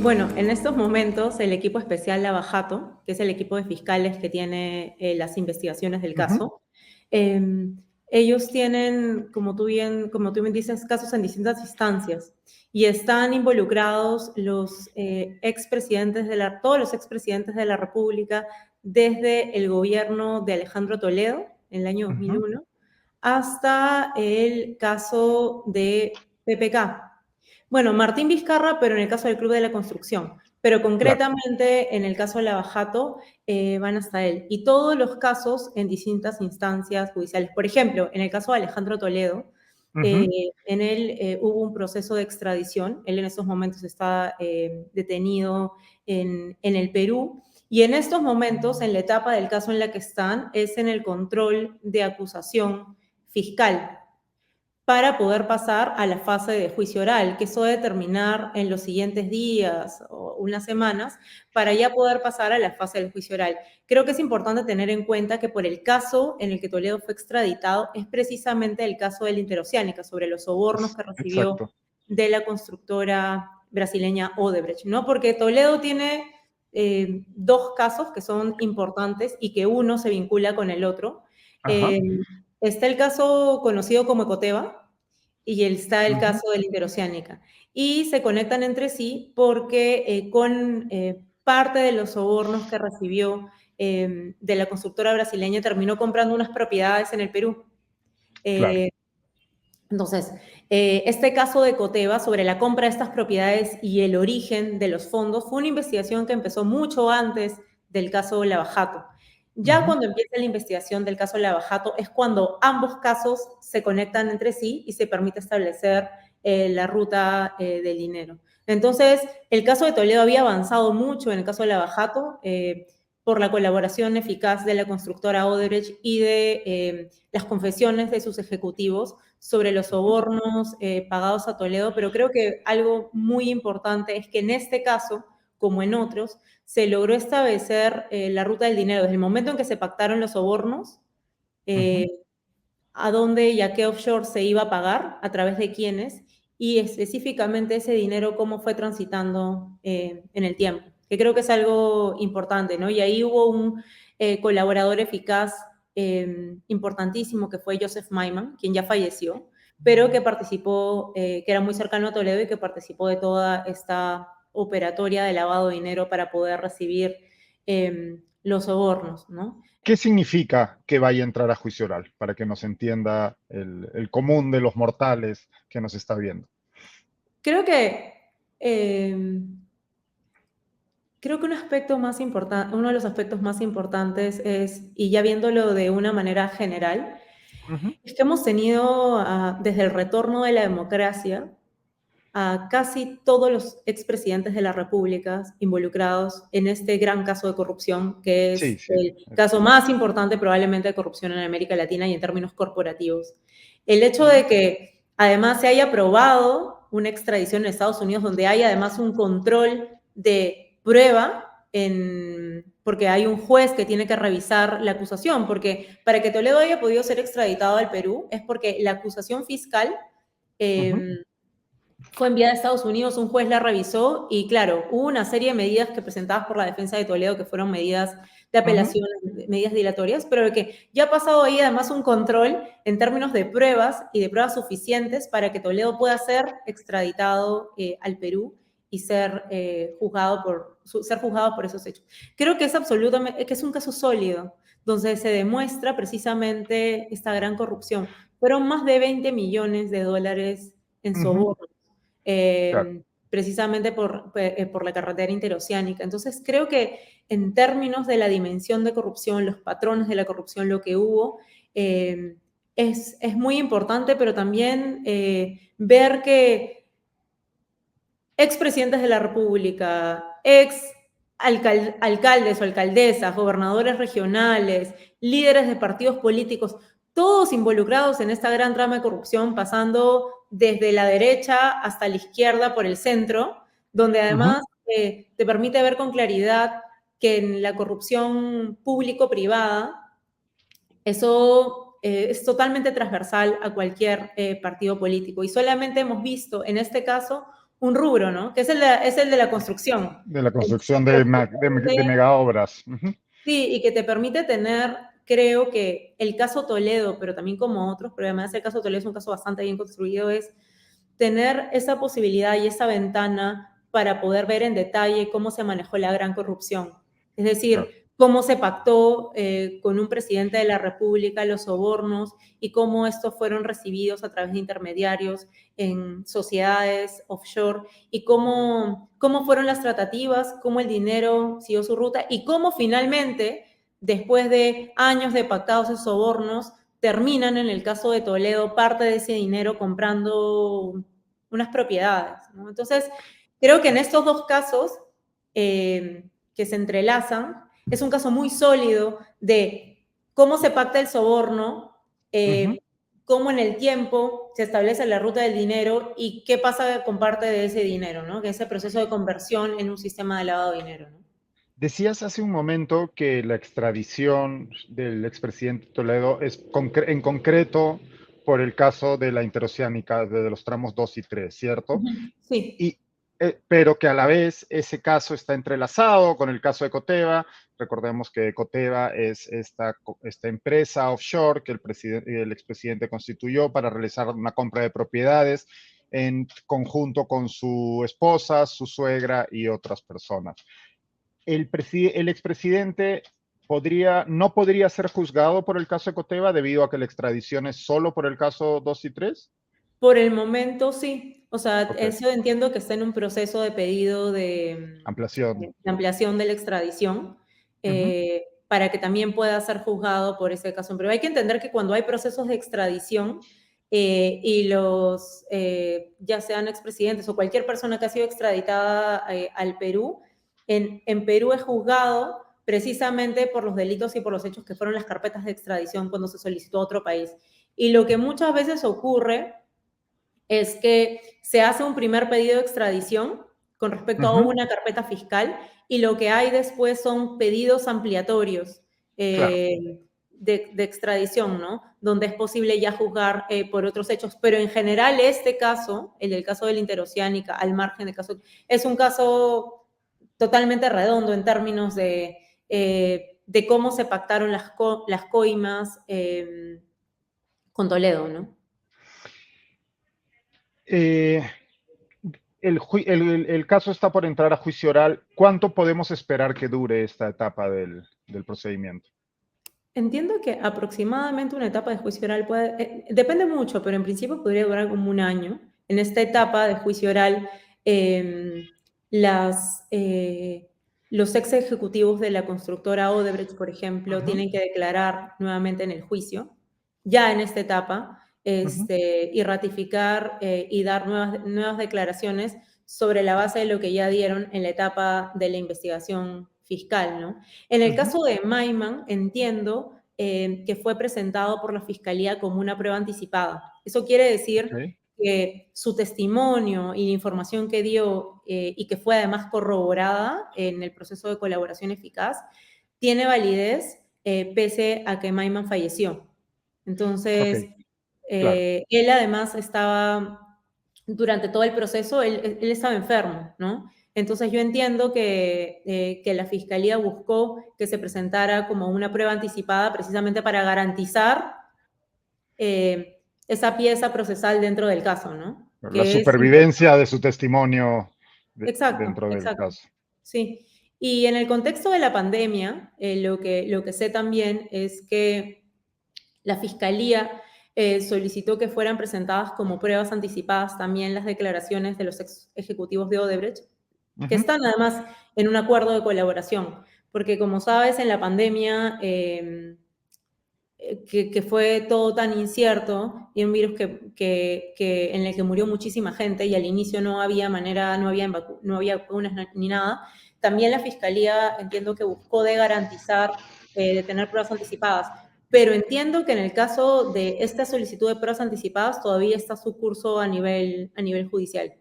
Bueno, en estos momentos el equipo especial Lava Jato, que es el equipo de fiscales que tiene las investigaciones del Ujú. caso, eh, ellos tienen, como tú bien dices, casos en distintas instancias y están involucrados los expresidentes todos los expresidentes de la República desde el gobierno de Alejandro Toledo en el año Ujú. 2001 hasta el caso de PPK. Bueno, Martín Vizcarra, pero en el caso del Club de la Construcción. Pero Claro. concretamente en el caso de Lava Jato van hasta él. Y todos los casos en distintas instancias judiciales. Por ejemplo, en el caso de Alejandro Toledo, Ujú. en él hubo un proceso de extradición. Él en estos momentos está detenido en el Perú. Y en estos momentos, en la etapa del caso en la que están, es en el control de acusación fiscal para poder pasar a la fase de juicio oral, que eso debe terminar en los siguientes días o unas semanas, para ya poder pasar a la fase del juicio oral. Creo que es importante tener en cuenta que por el caso en el que Toledo fue extraditado es precisamente el caso de la Interoceánica, sobre los sobornos que recibió Exacto. de la constructora brasileña Odebrecht, ¿no? Porque Toledo tiene dos casos que son importantes y que uno se vincula con el otro. Ajá. Está el caso conocido como Ecoteva y está el Ujú. caso de la Interoceánica. Y se conectan entre sí porque con parte de los sobornos que recibió de la constructora brasileña terminó comprando unas propiedades en el Perú. Claro. Eh, entonces, este caso de Ecoteva sobre la compra de estas propiedades y el origen de los fondos fue una investigación que empezó mucho antes del caso Lava Jato. Ya Ujú. cuando empieza la investigación del caso Lava Jato es cuando ambos casos se conectan entre sí y se permite establecer la ruta del dinero. Entonces, el caso de Toledo había avanzado mucho en el caso de Lava Jato por la colaboración eficaz de la constructora Odebrecht y de las confesiones de sus ejecutivos sobre los Ujú. sobornos pagados a Toledo, pero creo que algo muy importante es que en este caso, como en otros, se logró establecer la ruta del dinero desde el momento en que se pactaron los sobornos, Ujú. eh, a dónde y a qué offshore se iba a pagar, a través de quiénes, y específicamente ese dinero cómo fue transitando en el tiempo, que creo que es algo importante, ¿no? Y ahí hubo un colaborador eficaz importantísimo que fue Joseph Maiman, quien ya falleció, pero que participó, que era muy cercano a Toledo y que participó de toda esta operatoria de lavado de dinero para poder recibir los sobornos, ¿no? ¿Qué significa que vaya a entrar a juicio oral? Para que nos entienda el común de los mortales que nos está viendo. Creo que creo que uno de los aspectos más importantes es, y ya viéndolo de una manera general, Ujú. es que hemos tenido desde el retorno de la democracia a casi todos los expresidentes de la República involucrados en este gran caso de corrupción, que Sí, es sí. el caso más importante probablemente de corrupción en América Latina y en términos corporativos. El hecho Ujú. de que además se haya aprobado una extradición en Estados Unidos donde hay además un control de prueba, porque hay un juez que tiene que revisar la acusación, porque para que Toledo haya podido ser extraditado al Perú es porque la acusación fiscal Ujú. fue enviada a Estados Unidos, un juez la revisó y claro, hubo una serie de medidas que presentadas por la defensa de Toledo que fueron medidas de Ujú. apelación, medidas dilatorias, pero que ya ha pasado ahí además un control en términos de pruebas y de pruebas suficientes para que Toledo pueda ser extraditado al Perú y ser juzgado por esos hechos. Creo que es absolutamente, que es un caso sólido, donde se demuestra precisamente esta gran corrupción. Fueron más de 20 millones de dólares en Ujú. sobornos Claro. precisamente por la carretera interoceánica. Entonces, creo que en términos de la dimensión de corrupción, los patrones de la corrupción, lo que hubo, eh, es muy importante, pero también ver que expresidentes de la República, alcaldes o alcaldesas, gobernadores regionales, líderes de partidos políticos, todos involucrados en esta gran trama de corrupción, pasando desde la derecha hasta la izquierda por el centro, donde Ujú. además te permite ver con claridad que en la corrupción público-privada eso es totalmente transversal a cualquier partido político y solamente hemos visto en este caso un rubro, ¿no? Que es el de la construcción. De la El construcción de mega obras. Sí, y que te permite tener, creo que el caso Toledo, pero también como otros, pero además el caso Toledo es un caso bastante bien construido, es tener esa posibilidad y esa ventana para poder ver en detalle cómo se manejó la gran corrupción. Es Claro. decir, cómo se pactó con un presidente de la República los sobornos y cómo estos fueron recibidos a través de intermediarios en sociedades offshore y cómo fueron las tratativas, cómo el dinero siguió su ruta y cómo finalmente, después de años de pactados y sobornos, terminan en el caso de Toledo parte de ese dinero comprando unas propiedades, ¿no? Entonces, creo que en estos dos casos que se entrelazan, es un caso muy sólido de cómo se pacta el soborno, cómo en el tiempo se establece la ruta del dinero y qué pasa con parte de ese dinero, ¿no? Que ese proceso de conversión en un sistema de lavado de dinero, ¿no? Decías hace un momento que la extradición del expresidente Toledo es en concreto por el caso de la interoceánica de los tramos 2 y 3, ¿cierto? Sí. Y, pero que a la vez ese caso está entrelazado con el caso de Ecoteva. Recordemos que Ecoteva es esta empresa offshore que el expresidente constituyó para realizar una compra de propiedades en conjunto con su esposa, su suegra y otras personas. El expresidente no podría ser juzgado por el caso Ecoteva debido a que la extradición es solo por el caso 2 y 3. Por el momento sí. O sea, Okay. eso entiendo que está en un proceso de pedido Ampliación. de ampliación de la extradición para que también pueda ser juzgado por ese caso. Pero hay que entender que cuando hay procesos de extradición y ya sean expresidentes o cualquier persona que ha sido extraditada al Perú, en Perú es juzgado precisamente por los delitos y por los hechos que fueron las carpetas de extradición cuando se solicitó a otro país. Y lo que muchas veces ocurre es que se hace un primer pedido de extradición con respecto a una carpeta fiscal y lo que hay después son pedidos ampliatorios Claro. de extradición, ¿no? Donde es posible ya juzgar por otros hechos. Pero en general este caso, el del caso de la interoceánica, al margen del caso, es un caso totalmente redondo en términos de cómo se pactaron las coimas con Toledo, ¿no? El caso está por entrar a juicio oral. ¿Cuánto podemos esperar que dure esta etapa del procedimiento? Entiendo que aproximadamente una etapa de juicio oral depende mucho, pero en principio podría durar como un año. En esta etapa de juicio oral, los ex ejecutivos de la constructora Odebrecht, por ejemplo, tienen que declarar nuevamente en el juicio, ya en esta etapa, y ratificar y dar nuevas declaraciones sobre la base de lo que ya dieron en la etapa de la investigación fiscal, ¿no? En el caso de Maiman, entiendo que fue presentado por la Fiscalía como una prueba anticipada. Eso quiere decir que su testimonio y la información que dio y que fue además corroborada en el proceso de colaboración eficaz tiene validez pese a que Maiman falleció. Entonces, claro. él además estaba, durante todo el proceso, él estaba enfermo, ¿no? Entonces yo entiendo que la Fiscalía buscó que se presentara como una prueba anticipada precisamente para garantizar esa pieza procesal dentro del caso, ¿no? La supervivencia de su testimonio dentro del Exacto. caso. Sí. Y en el contexto de la pandemia, lo que sé también es que la Fiscalía solicitó que fueran presentadas como pruebas anticipadas también las declaraciones de los ejecutivos de Odebrecht, que están además en un acuerdo de colaboración, porque como sabes, en la pandemia, que fue todo tan incierto, y un virus en el que murió muchísima gente, y al inicio no había manera, no había vacunas ni nada, también la Fiscalía entiendo que buscó de garantizar, de tener pruebas anticipadas. Pero entiendo que en el caso de esta solicitud de pruebas anticipadas todavía está su curso a nivel judicial.